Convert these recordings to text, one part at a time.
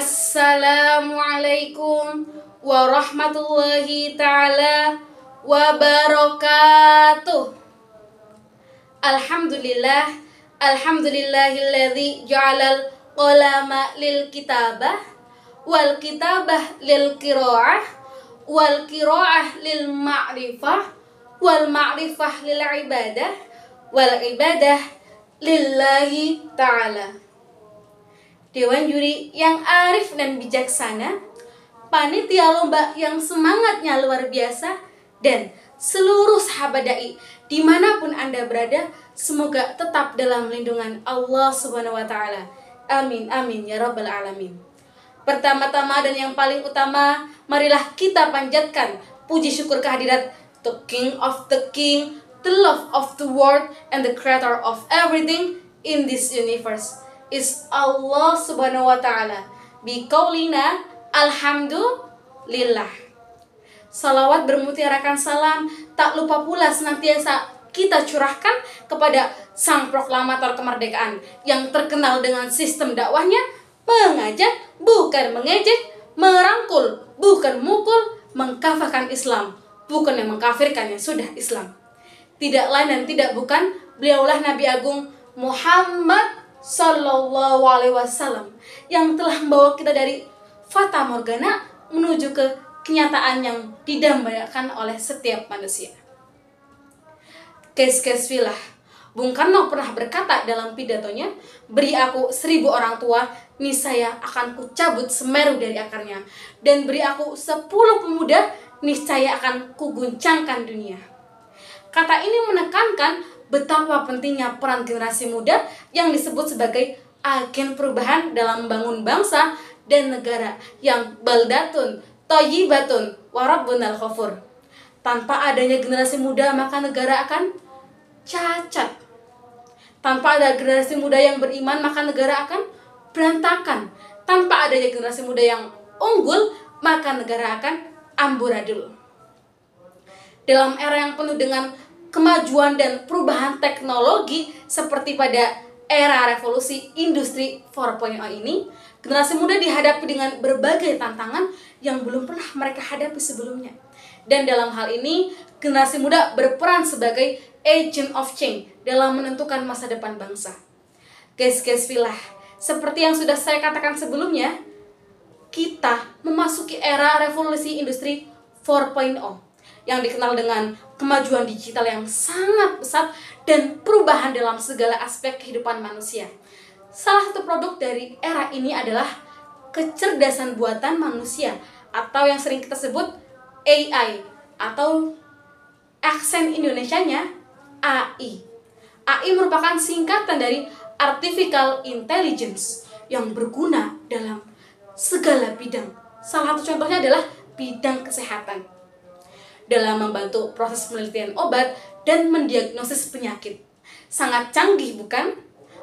Assalamualaikum warahmatullahi ta'ala wabarakatuh. Alhamdulillahilladzi ja'alal qalama lil kitabah wal kitabah lil qiraah wal qiraah lil ma'rifah wal ma'rifah lil ibadah wal ibadah lillahi ta'ala. Dewan juri yang arif dan bijaksana, panitia lomba yang semangatnya luar biasa, dan seluruh sahabat dai dimanapun Anda berada, semoga tetap dalam lindungan Allah Subhanahu wa Ta'ala. Amin, amin ya Rabbal Alamin. Pertama-tama dan yang paling utama, marilah kita panjatkan puji syukur kehadirat the King of the King, the love of the world, and the creator of everything in this universe is Allah Subhanahu wa Ta'ala. Biqaulina alhamdulillah. Salawat bermutiarakan salam tak lupa pula senantiasa kita curahkan kepada sang proklamator kemerdekaan yang terkenal dengan sistem dakwahnya mengajak bukan mengejek, merangkul bukan mukul, mengkafirkan Islam bukan yang mengkafirkan yang sudah Islam. Tidak lain dan tidak bukan beliaulah Nabi Agung Muhammad Sallallahu Alaihi Wasallam yang telah membawa kita dari fata morgana menuju ke kenyataan yang didambakan oleh setiap manusia. Guys, filah, Bung Karno pernah berkata dalam pidatonya, beri aku 1000 orang tua, niscaya akan kucabut Semeru dari akarnya, dan beri aku 10 pemuda, niscaya akan kuguncangkan dunia. Kata ini menekankan betapa pentingnya peran generasi muda yang disebut sebagai agen perubahan dalam membangun bangsa dan negara yang baldatun, thayyibatun, wa rabbunal ghafur. Tanpa adanya generasi muda maka negara akan cacat. Tanpa ada generasi muda yang beriman maka negara akan berantakan. Tanpa adanya generasi muda yang unggul maka negara akan amburadul. Dalam era yang penuh dengan kemajuan dan perubahan teknologi seperti pada era revolusi industri 4.0 ini, generasi muda dihadapi dengan berbagai tantangan yang belum pernah mereka hadapi sebelumnya. Dan dalam hal ini, generasi muda berperan sebagai agent of change dalam menentukan masa depan bangsa. Guys, filah, seperti yang sudah saya katakan sebelumnya, kita memasuki era revolusi industri 4.0 yang dikenal dengan kemajuan digital yang sangat pesat dan perubahan dalam segala aspek kehidupan manusia. Salah satu produk dari era ini adalah kecerdasan buatan manusia atau yang sering kita sebut AI atau aksen Indonesianya AI. AI merupakan singkatan dari Artificial Intelligence yang berguna dalam segala bidang. Salah satu contohnya adalah bidang kesehatan, dalam membantu proses penelitian obat dan mendiagnosis penyakit. Sangat canggih, bukan?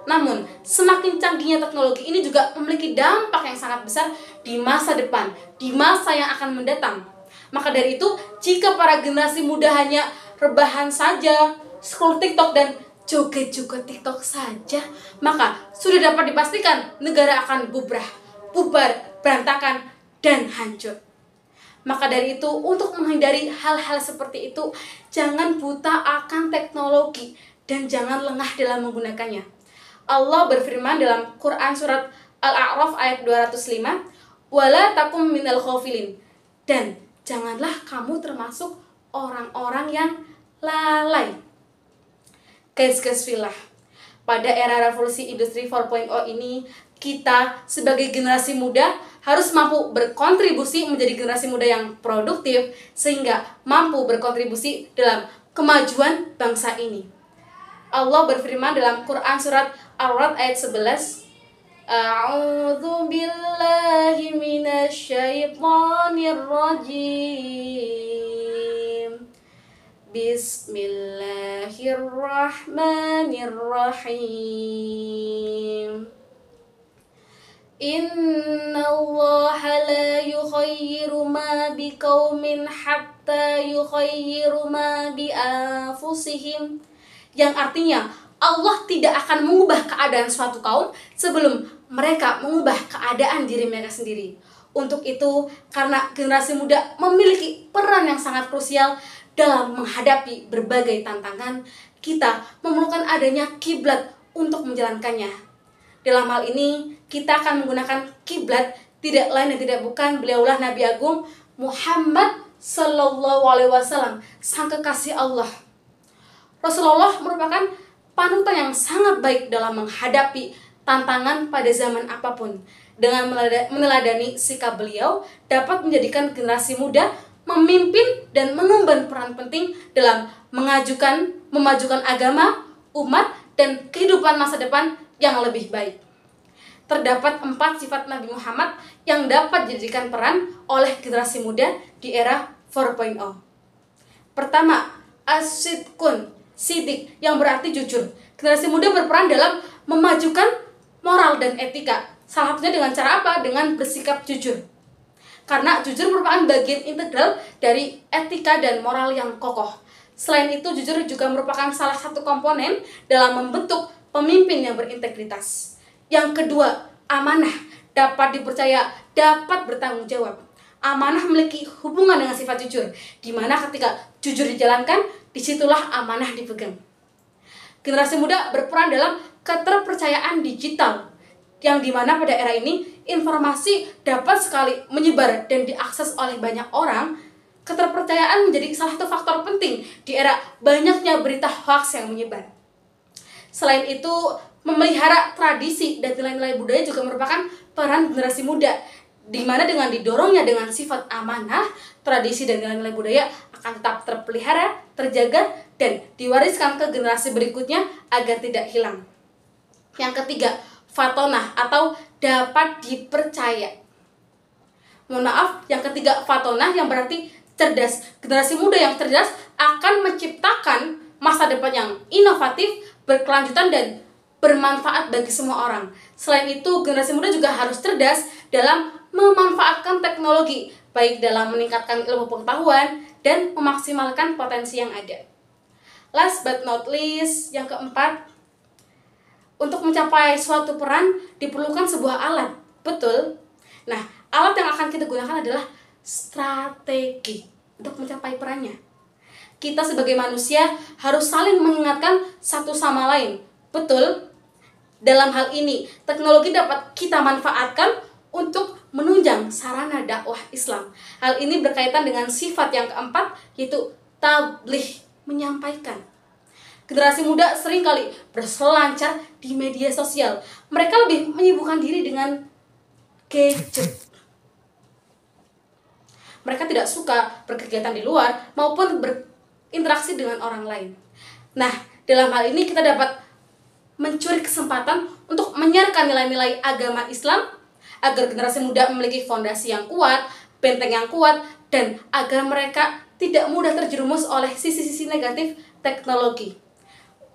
Namun, semakin canggihnya teknologi ini juga memiliki dampak yang sangat besar di masa depan, di masa yang akan mendatang. Maka dari itu, jika para generasi muda hanya rebahan saja, scroll TikTok dan joget-joget TikTok saja, maka sudah dapat dipastikan negara akan bubar, berantakan, dan hancur. Maka dari itu, untuk menghindari hal-hal seperti itu, jangan buta akan teknologi dan jangan lengah dalam menggunakannya. Allah berfirman dalam Quran surat Al-A'raf ayat 205, "Wala takum minal ghafilin." Dan janganlah kamu termasuk orang-orang yang lalai. Guys, filah, pada era revolusi industri 4.0 ini, kita sebagai generasi muda harus mampu berkontribusi menjadi generasi muda yang produktif sehingga mampu berkontribusi dalam kemajuan bangsa ini. Allah berfirman dalam Quran surat Ar-Ra'd ayat 11, A'udzu billahi minasyaitonir rajim. Bismillahirrahmanirrahim. Inna allaha la yukhayyiru ma biqaumin hatta yukhayyiru ma bi anfusihim. Yang artinya Allah tidak akan mengubah keadaan suatu kaum sebelum mereka mengubah keadaan diri mereka sendiri. Untuk itu, karena generasi muda memiliki peran yang sangat krusial dalam menghadapi berbagai tantangan, kita memerlukan adanya kiblat untuk menjalankannya. Dalam hal ini, kita akan menggunakan kiblat tidak lain dan tidak bukan beliaulah Nabi Agung Muhammad Sallallahu Alaihi Wasallam, sang kekasih Allah. Rasulullah merupakan panutan yang sangat baik dalam menghadapi tantangan pada zaman apapun. Dengan meneladani sikap beliau dapat menjadikan generasi muda memimpin dan mengemban peran penting dalam memajukan agama, umat, dan kehidupan masa depan yang lebih baik. Terdapat 4 sifat Nabi Muhammad yang dapat dijadikan peran oleh generasi muda di era 4.0. Pertama, as-sidqun, sidik, yang berarti jujur. Generasi muda berperan dalam memajukan moral dan etika. Salah satunya dengan cara apa? Dengan bersikap jujur. Karena jujur merupakan bagian integral dari etika dan moral yang kokoh. Selain itu, jujur juga merupakan salah satu komponen dalam membentuk pemimpin yang berintegritas. Yang kedua, amanah, dapat dipercaya, dapat bertanggung jawab. Amanah memiliki hubungan dengan sifat jujur, di mana ketika jujur dijalankan, disitulah amanah dipegang. Generasi muda berperan dalam keterpercayaan digital, yang dimana pada era ini informasi dapat sekali menyebar dan diakses oleh banyak orang. Keterpercayaan menjadi salah satu faktor penting di era banyaknya berita hoax yang menyebar. Selain itu, memelihara tradisi dan nilai-nilai budaya juga merupakan peran generasi muda, di mana dengan didorongnya dengan sifat amanah, tradisi dan nilai-nilai budaya akan tetap terpelihara, terjaga, dan diwariskan ke generasi berikutnya agar tidak hilang. Yang ketiga, fatonah atau dapat dipercaya. Mohon maaf, yang ketiga fatonah yang berarti cerdas. Generasi muda yang cerdas akan menciptakan masa depan yang inovatif, berkelanjutan, dan bermanfaat bagi semua orang. Selain itu, generasi muda juga harus cerdas dalam memanfaatkan teknologi, baik dalam meningkatkan ilmu pengetahuan dan memaksimalkan potensi yang ada. Last but not least, yang keempat, untuk mencapai suatu peran diperlukan sebuah alat, betul? Nah, alat yang akan kita gunakan adalah strategi untuk mencapai perannya. Kita sebagai manusia harus saling mengingatkan satu sama lain, betul? Dalam hal ini, teknologi dapat kita manfaatkan untuk menunjang sarana dakwah Islam. Hal ini berkaitan dengan sifat yang keempat, yaitu tabligh, menyampaikan. Generasi muda seringkali berselancar di media sosial. Mereka lebih menyibukkan diri dengan gadget. Mereka tidak suka berkegiatan di luar maupun berinteraksi dengan orang lain. Nah, dalam hal ini kita dapat mencuri kesempatan untuk menyiarkan nilai-nilai agama Islam agar generasi muda memiliki fondasi yang kuat, benteng yang kuat, dan agar mereka tidak mudah terjerumus oleh sisi-sisi negatif teknologi.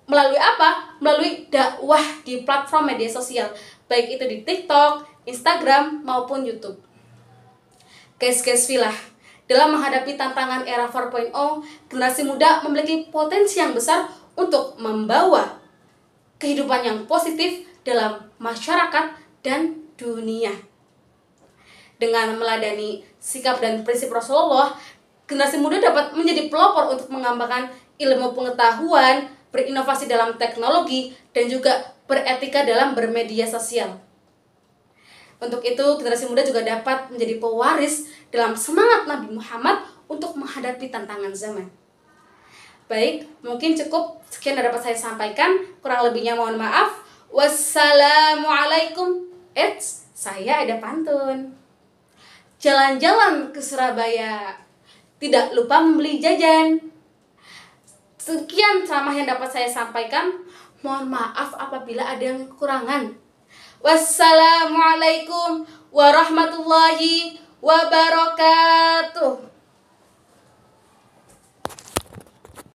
Melalui apa? Melalui dakwah di platform media sosial, baik itu di TikTok, Instagram, maupun YouTube. Guys, filah, dalam menghadapi tantangan era 4.0, generasi muda memiliki potensi yang besar untuk membawa kehidupan yang positif dalam masyarakat dan dunia. Dengan meladani sikap dan prinsip Rasulullah, generasi muda dapat menjadi pelopor untuk mengembangkan ilmu pengetahuan, berinovasi dalam teknologi, dan juga beretika dalam bermedia sosial. Untuk itu, generasi muda juga dapat menjadi pewaris dalam semangat Nabi Muhammad untuk menghadapi tantangan zaman. Baik, mungkin cukup sekian yang dapat saya sampaikan. Kurang lebihnya mohon maaf. Wassalamualaikum. Saya ada pantun. Jalan-jalan ke Surabaya, tidak lupa membeli jajan. Sekian ceramah yang dapat saya sampaikan. Mohon maaf apabila ada yang kekurangan. Wassalamualaikum warahmatullahi wabarakatuh.